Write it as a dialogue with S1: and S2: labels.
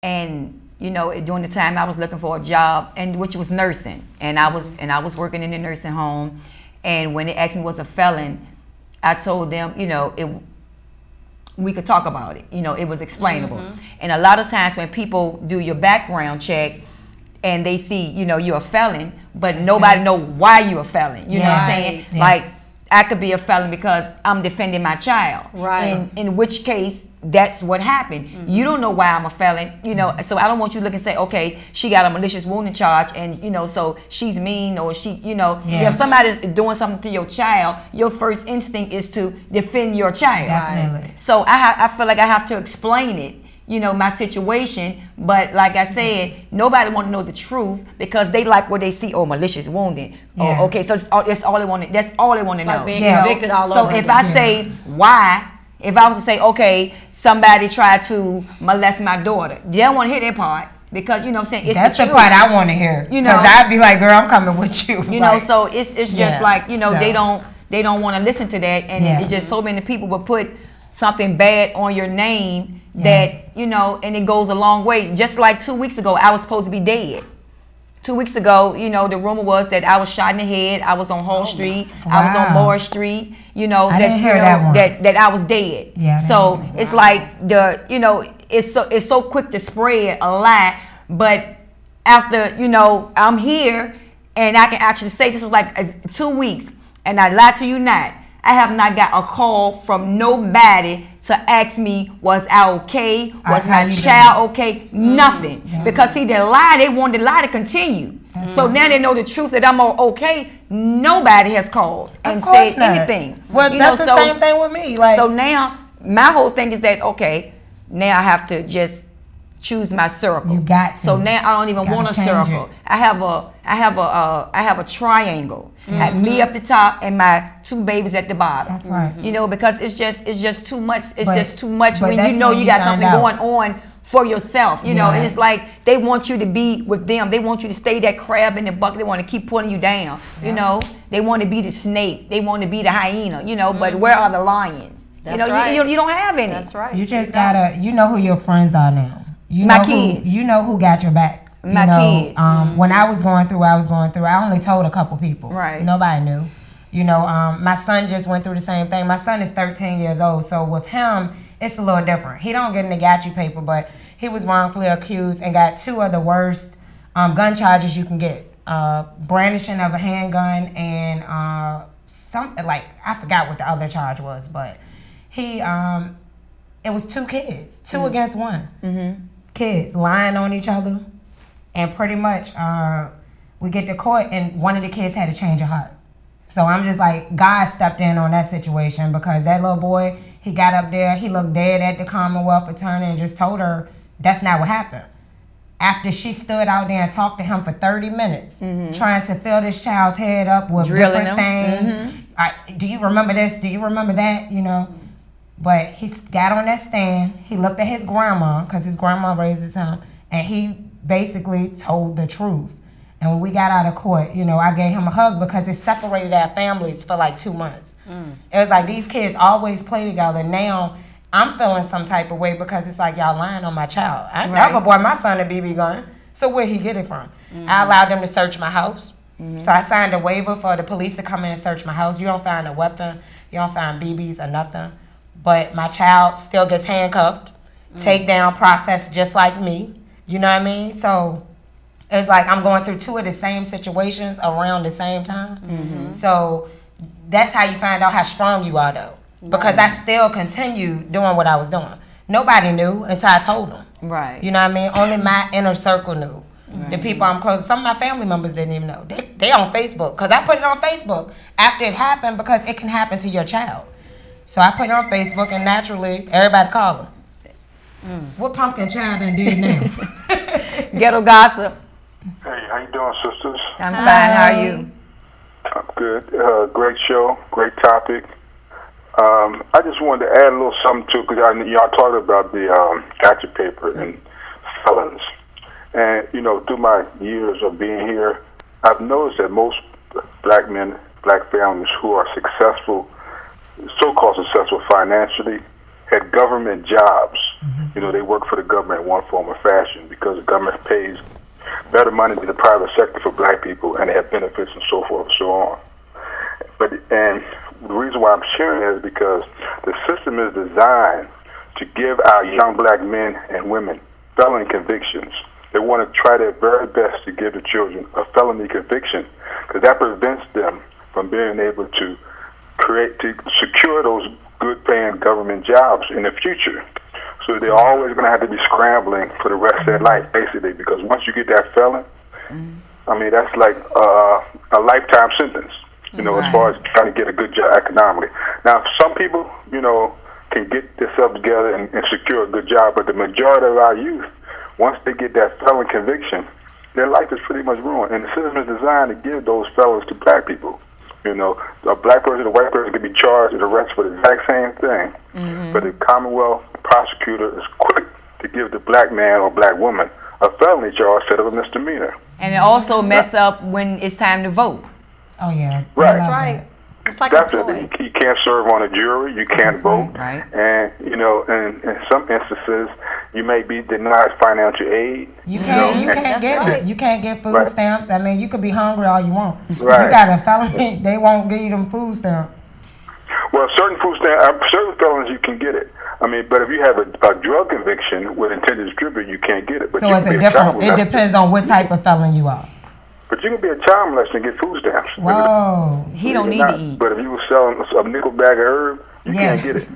S1: And you know, during the time I was looking for a job, and which was nursing, and I was working in the nursing home. And when they asked me was a felon, I told them, you know, we could talk about it. You know, it was explainable. And a lot of times when people do your background check and they see, you know, you're a felon, but nobody know why you're a felon. You know what I'm saying? Yeah. Like, I could be a felon because I'm defending my child. Right. In which case, that's what happened. You don't know why I'm a felon, you know, so I don't want you to look and say, okay, she got a malicious wounding charge and, you know, so she's mean, or she, you know, if somebody's doing something to your child, your first instinct is to defend your child. Definitely. So I feel like I have to explain it, you know, my situation, but like I said, nobody want to know the truth because they like what they see. Oh, malicious wounding. Oh, okay, so that's all they want to know.
S2: Like being convicted all over.
S1: So if I say why, if I was to say, okay, somebody tried to molest my daughter, they don't want to hear that part because, you know what I'm saying, it's
S3: that's the part I want to hear. You know, because I'd be like, girl, I'm coming with you.
S1: You know, so it's just like, you know, they don't want to listen to that, and it's just so many people will put something bad on your name that, you know, and it goes a long way. Just like 2 weeks ago, I was supposed to be dead. 2 weeks ago, you know, the rumor was that I was shot in the head. I was on Hall Street. I was on Moore Street. You know, that I was dead. Yeah, so it's like you know, it's so quick to spread a lie. But after, you know, I'm here and I can actually say this was like 2 weeks, and I lie to you not. I have not got a call from nobody to ask me, was I okay? Was my child okay? Nothing. Because see, they wanted the lie to continue. So now they know the truth that I'm okay. Nobody has called and said anything.
S3: Well, that's the same thing with me. Like,
S1: so now my whole thing is that, okay, now I have to just choose my circle.
S3: You got to.
S1: So now I don't even want a circle. I have a triangle. Me up the top and my 2 babies at the bottom.
S3: That's right.
S1: You know, because it's just too much. It's just too much when you know you got something going on for yourself. You know, and it's like they want you to be with them. They want you to stay that crab in the bucket. They want to keep pulling you down. You know, they want to be the snake. They want to be the hyena. You know, but where are the lions?
S2: That's
S1: you know,
S2: right.
S1: you don't have any.
S2: That's right.
S3: You just gotta. You know who your friends are now. You know
S1: my kids.
S3: You know who got your back.
S1: My kids.
S3: When I was going through, I only told a couple people.
S1: Right.
S3: Nobody knew. You know, my son just went through the same thing. My son is 13 years old, so with him, it's a little different. He don't get in the got you paper, but he was wrongfully accused and got 2 of the worst gun charges you can get. Brandishing of a handgun and something like, I forgot what the other charge was, but he, it was 2 kids, 2 against 1. Kids lying on each other. And pretty much, we get to court, and one of the kids had a change of heart. So I'm just like, God stepped in on that situation because that little boy, he got up there, he looked dead at the Commonwealth attorney and just told her that's not what happened. After she stood out there and talked to him for 30 minutes, trying to fill this child's head up with different things. Do you remember this? Do you remember that? You know? But he got on that stand, he looked at his grandma, because his grandma raises him, and he basically told the truth. And when we got out of court, you know, I gave him a hug because it separated our families for like 2 months. It was like these kids always play together. Now I'm feeling some type of way because it's like y'all lying on my child. I never bought my son a BB gun, so where'd he get it from? I allowed them to search my house. So I signed a waiver for the police to come in and search my house. You don't find a weapon, you don't find BBs or nothing. But my child still gets handcuffed, takedown process just like me. You know what I mean? So it's like I'm going through 2 of the same situations around the same time. So that's how you find out how strong you are, though. Because I still continue doing what I was doing. Nobody knew until I told them.
S1: Right.
S3: You know what I mean? Only my inner circle knew. The people I'm close to. Some of my family members didn't even know. They on Facebook. Because I put it on Facebook after it happened because it can happen to your child. So I put it on Facebook and naturally everybody calling. What pumpkin child done did now?
S1: Ghetto Gossip.
S4: Hey, how you doing, sisters?
S1: I'm fine. How are you?
S4: I'm good. Great show. Great topic. I just wanted to add a little something to it because y'all talked about the gotcha paper and felons. And, you know, through my years of being here, I've noticed that most black men, black families who are successful, so-called successful financially, had government jobs. You know, they work for the government in one form or fashion because the government pays better money than the private sector for black people, and they have benefits and so forth and so on. And the reason why I'm sharing is because the system is designed to give our young black men and women felony convictions. They want to try their very best to give the children a felony conviction because that prevents them from being able to secure those good-paying government jobs in the future. So they're always going to have to be scrambling for the rest of their life, basically, because once you get that felon, I mean, that's like a lifetime sentence, you know, as far as trying to get a good job economically. Now, some people, you know, can get themselves together and secure a good job, but the majority of our youth, once they get that felon conviction, their life is pretty much ruined. And the system is designed to give those felons to black people. You know, a black person and a white person can be charged and arrested for the exact same thing, but the Commonwealth prosecutor is quick to give the black man or black woman a felony charge instead of a misdemeanor.
S1: And it also mess up when it's time to vote.
S3: Oh, yeah.
S4: Right.
S2: That's right. It's like
S4: Definitely.
S2: a ploy.
S4: You can't serve on a jury. You can't vote.
S1: Right.
S4: And, you know, in some instances, you may be denied financial aid.
S3: You can't
S2: That's
S3: get
S2: right.
S3: it. You can't get food stamps. I mean, you could be hungry all you want.
S4: Right.
S3: You got a felony, they won't give you them food stamps.
S4: Well, certain certain felons, you can get it. I mean, but if you have a drug conviction with intent to distribute, you can't get it. But
S3: So it's a different, it depends on what type of felon you are.
S4: But you can be a child molester and get food stamps.
S3: Whoa.
S1: He don't need to eat.
S4: But if you were selling a nickel bag of herb, you can't get it.